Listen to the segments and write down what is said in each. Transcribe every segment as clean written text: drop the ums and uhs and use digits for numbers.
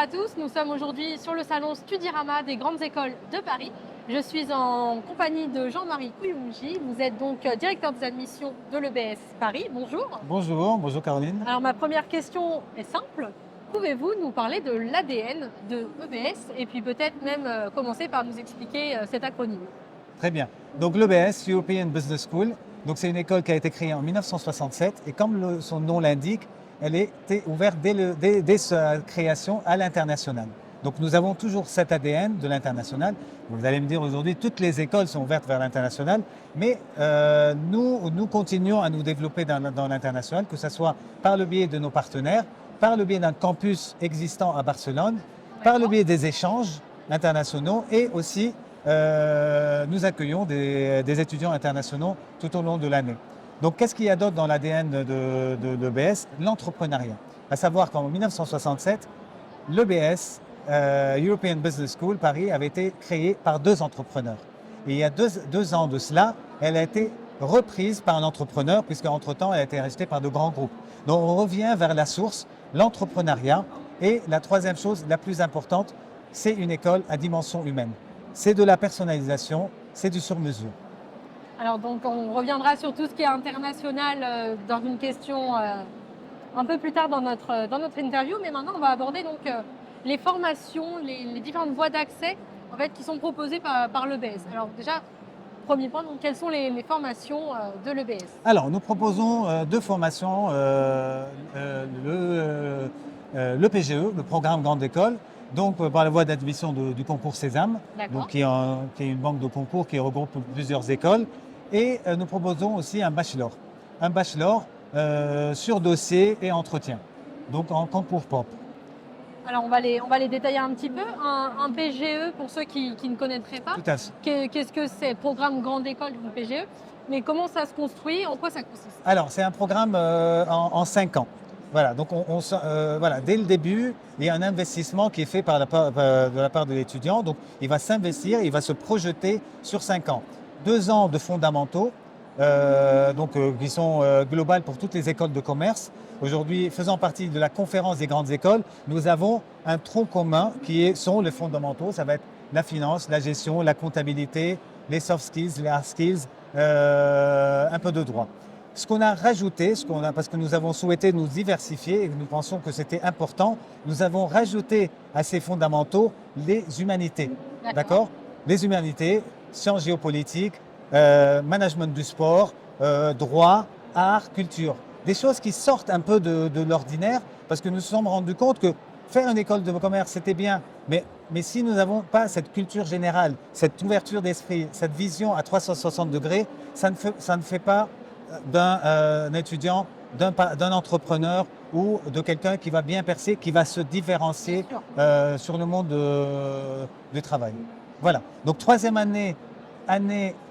à tous, nous sommes aujourd'hui sur le salon Studirama des grandes écoles de Paris. Je suis en compagnie de Jean-Marie Kouyouji. Vous êtes donc directeur des admissions de l'EBS Paris. Bonjour. Bonjour Caroline. Alors ma première question est simple. Pouvez-vous nous parler de l'ADN de EBS et puis peut-être même commencer par nous expliquer cet acronyme? Très bien. Donc l'EBS, European Business School, donc c'est une école qui a été créée en 1967 et comme son nom l'indique, elle était ouverte dès sa création à l'international. Donc nous avons toujours cet ADN de l'international. Vous allez me dire aujourd'hui, toutes les écoles sont ouvertes vers l'international, mais nous continuons à nous développer dans l'international, que ce soit par le biais de nos partenaires, par le biais d'un campus existant à Barcelone, par le biais des échanges internationaux et aussi nous accueillons des étudiants internationaux tout au long de l'année. Donc qu'est-ce qu'il y a d'autre dans l'ADN de l'EBS? L'entrepreneuriat. À savoir qu'en 1967, l'EBS, European Business School Paris, avait été créée par deux entrepreneurs. Et il y a deux ans de cela, elle a été reprise par un entrepreneur, puisqu'entre-temps, elle a été rachetée par de grands groupes. Donc on revient vers la source, l'entrepreneuriat. Et la troisième chose, la plus importante, c'est une école à dimension humaine. C'est de la personnalisation, c'est du sur-mesure. Alors donc on reviendra sur tout ce qui est international dans une question un peu plus tard dans notre interview, mais maintenant on va aborder donc les formations, les différentes voies d'accès en fait, qui sont proposées par l'EBS. Alors déjà, premier point, donc, quelles sont les formations de l'EBS? Alors nous proposons deux formations, le PGE, le programme Grande École, donc par la voie d'admission du concours Sésame, donc, qui est une banque de concours qui regroupe plusieurs écoles. Et nous proposons aussi un bachelor sur dossier et entretien, donc en concours propre. Alors on va les détailler un petit peu. Un PGE, pour ceux qui ne connaîtraient pas, tout à fait. Qu'est-ce que c'est? Programme Grande École du PGE, mais comment ça se construit? En quoi ça consiste? Alors c'est un programme en 5 ans. Voilà, donc voilà, dès le début, il y a un investissement qui est fait de la part de l'étudiant. Donc il va s'investir, il va se projeter sur 5 ans. 2 ans de fondamentaux, qui sont globales pour toutes les écoles de commerce. Aujourd'hui, faisant partie de la conférence des grandes écoles, nous avons un tronc commun sont les fondamentaux. Ça va être la finance, la gestion, la comptabilité, les soft skills, les hard skills, un peu de droit. Ce qu'on a rajouté, parce que nous avons souhaité nous diversifier et que nous pensons que c'était important, nous avons rajouté à ces fondamentaux les humanités. D'accord? Les humanités, sciences géopolitiques, management du sport, droit, art, culture. Des choses qui sortent un peu de l'ordinaire parce que nous nous sommes rendus compte que faire une école de commerce, c'était bien, mais si nous n'avons pas cette culture générale, cette ouverture d'esprit, cette vision à 360 degrés, ça ne fait pas d'un étudiant, d'un entrepreneur ou de quelqu'un qui va bien percer, qui va se différencier sur le monde du travail. Voilà. Donc, troisième année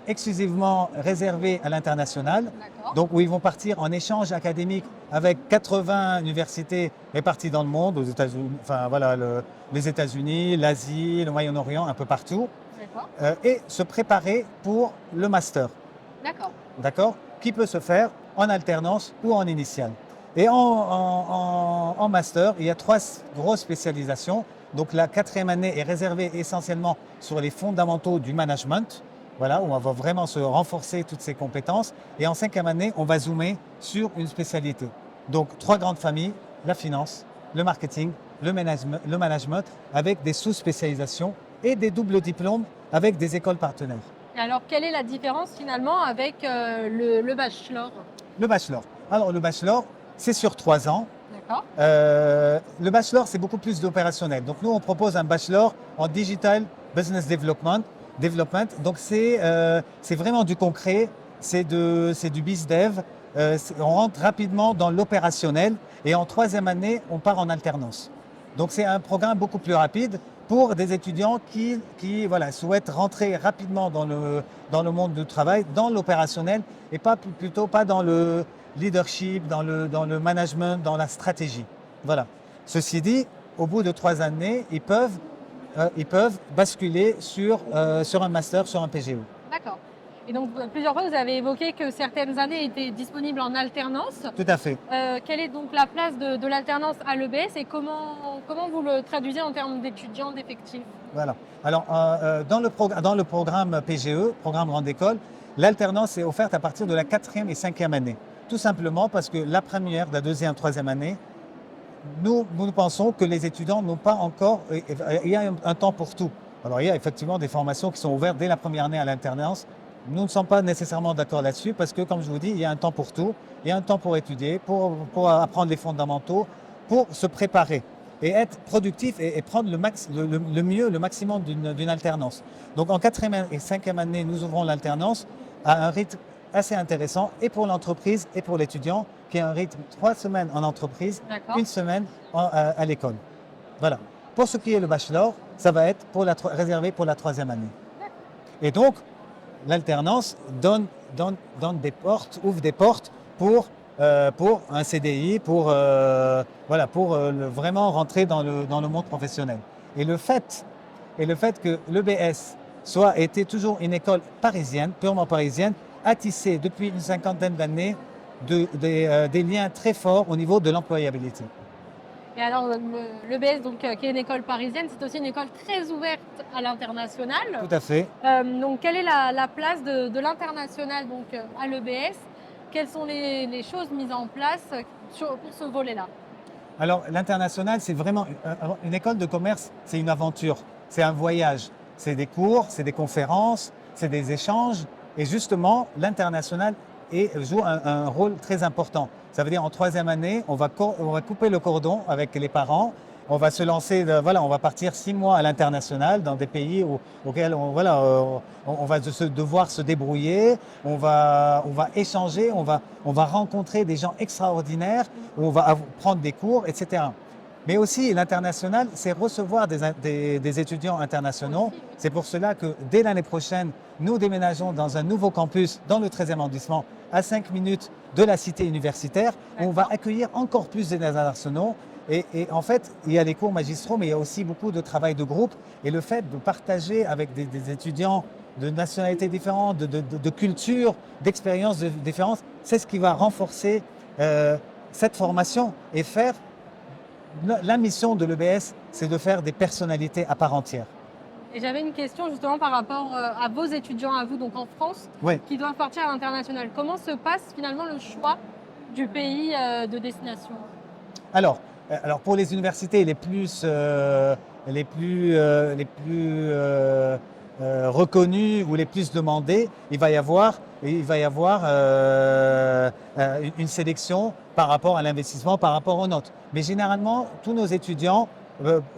exclusivement réservée à l'international, donc où ils vont partir en échange académique avec 80 universités réparties dans le monde, aux États-Unis, enfin voilà, les États-Unis, l'Asie, le Moyen-Orient, un peu partout, et se préparer pour le master. D'accord. Qui peut se faire en alternance ou en initiale. Et en master, il y a 3 grosses spécialisations. Donc la 4e année est réservée essentiellement sur les fondamentaux du management, voilà, où on va vraiment se renforcer toutes ces compétences. Et en 5e année, on va zoomer sur une spécialité. Donc 3 grandes familles, la finance, le marketing, le management, avec des sous-spécialisations et des doubles diplômes avec des écoles partenaires. Et alors, quelle est la différence finalement avec le bachelor? Le bachelor. Alors, le bachelor, c'est sur 3 ans. D'accord. Le bachelor, c'est beaucoup plus d'opérationnel. Donc, nous, on propose un bachelor en Digital Business Development. Donc, c'est vraiment du concret, c'est du BizDev. On rentre rapidement dans l'opérationnel et en 3e année, on part en alternance. Donc, c'est un programme beaucoup plus rapide pour des étudiants qui souhaitent rentrer rapidement dans le monde du travail, dans l'opérationnel et plutôt pas dans le leadership, dans le management, dans la stratégie. Voilà. Ceci dit, au bout de 3 années, ils peuvent basculer sur un master, sur un PGE. D'accord. Et donc, plusieurs fois, vous avez évoqué que certaines années étaient disponibles en alternance. Tout à fait. Quelle est donc la place de l'alternance à l'EBS et comment vous le traduisez en termes d'étudiants, d'effectifs? Voilà. Alors, dans le programme PGE, programme Grande École, l'alternance est offerte à partir de la 4e et 5e année. Tout simplement parce que la première, la 2e, 3e année, nous pensons que les étudiants n'ont pas encore, il y a un temps pour tout. Alors, il y a effectivement des formations qui sont ouvertes dès la première année à l'alternance. Nous ne sommes pas nécessairement d'accord là-dessus parce que, comme je vous dis, il y a un temps pour tout. Il y a un temps pour étudier, pour apprendre les fondamentaux, pour se préparer et être productif et prendre le maximum d'une alternance. Donc, en 4e et 5e année, nous ouvrons l'alternance à un rythme assez intéressant et pour l'entreprise et pour l'étudiant, qui est un rythme 3 semaines en entreprise, 1 semaine à l'école. Voilà. Pour ce qui est le bachelor, ça va être réservé pour la 3e année. Et donc, l'alternance ouvre des portes pour un CDI, pour vraiment rentrer dans le monde professionnel. Et le fait que l'EBS était toujours une école parisienne, purement parisienne, a tissé depuis une 50aine d'années des liens très forts au niveau de l'employabilité. Et alors, l'EBS, donc, qui est une école parisienne, c'est aussi une école très ouverte à l'international. Tout à fait. Donc, quelle est la place de l'international à l'EBS? Quelles sont les choses mises en place pour ce volet-là? Alors, l'international, c'est vraiment une école de commerce, c'est une aventure, c'est un voyage. C'est des cours, c'est des conférences, c'est des échanges. Et justement, l'international joue un rôle très important. Ça veut dire en 3e année, on va couper le cordon avec les parents. On va se lancer, on va partir 6 mois à l'international dans des pays auxquels on va devoir se débrouiller. On va échanger, on va rencontrer des gens extraordinaires, on va prendre des cours, etc. Mais aussi, l'international, c'est recevoir des étudiants internationaux. C'est pour cela que dès l'année prochaine, nous déménageons dans un nouveau campus dans le 13e arrondissement, à 5 minutes de la cité universitaire, où on va accueillir encore plus d'internationaux. Et en fait, il y a les cours magistraux, mais il y a aussi beaucoup de travail de groupe. Et le fait de partager avec des étudiants de nationalités différentes, de cultures, d'expériences différentes, c'est ce qui va renforcer cette formation et faire. La mission de l'EBS, c'est de faire des personnalités à part entière. Et j'avais une question justement par rapport à vos étudiants, à vous, donc en France, Oui. qui doivent partir à l'international. Comment se passe finalement le choix du pays de destination? Alors, pour les universités les plus reconnues ou les plus demandées, il va y avoir une sélection par rapport à l'investissement, par rapport aux notes. Mais généralement, tous nos étudiants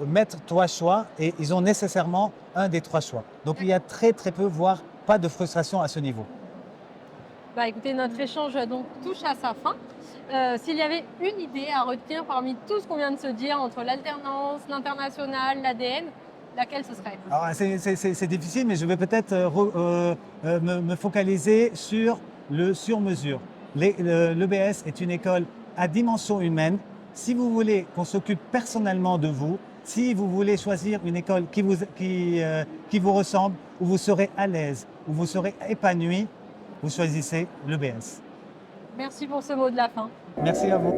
mettent 3 choix et ils ont nécessairement un des 3 choix. Donc il y a très très peu, voire pas de frustration à ce niveau. Écoutez, notre échange donc touche à sa fin. S'il y avait une idée à retenir parmi tout ce qu'on vient de se dire entre l'alternance, l'international, l'ADN, laquelle ce serait? Alors, c'est difficile, mais je vais peut-être me focaliser sur le sur-mesure. L'EBS est une école à dimension humaine. Si vous voulez qu'on s'occupe personnellement de vous, si vous voulez choisir une école qui vous ressemble, où vous serez à l'aise, où vous serez épanoui, vous choisissez l'EBS. Merci pour ce mot de la fin. Merci à vous.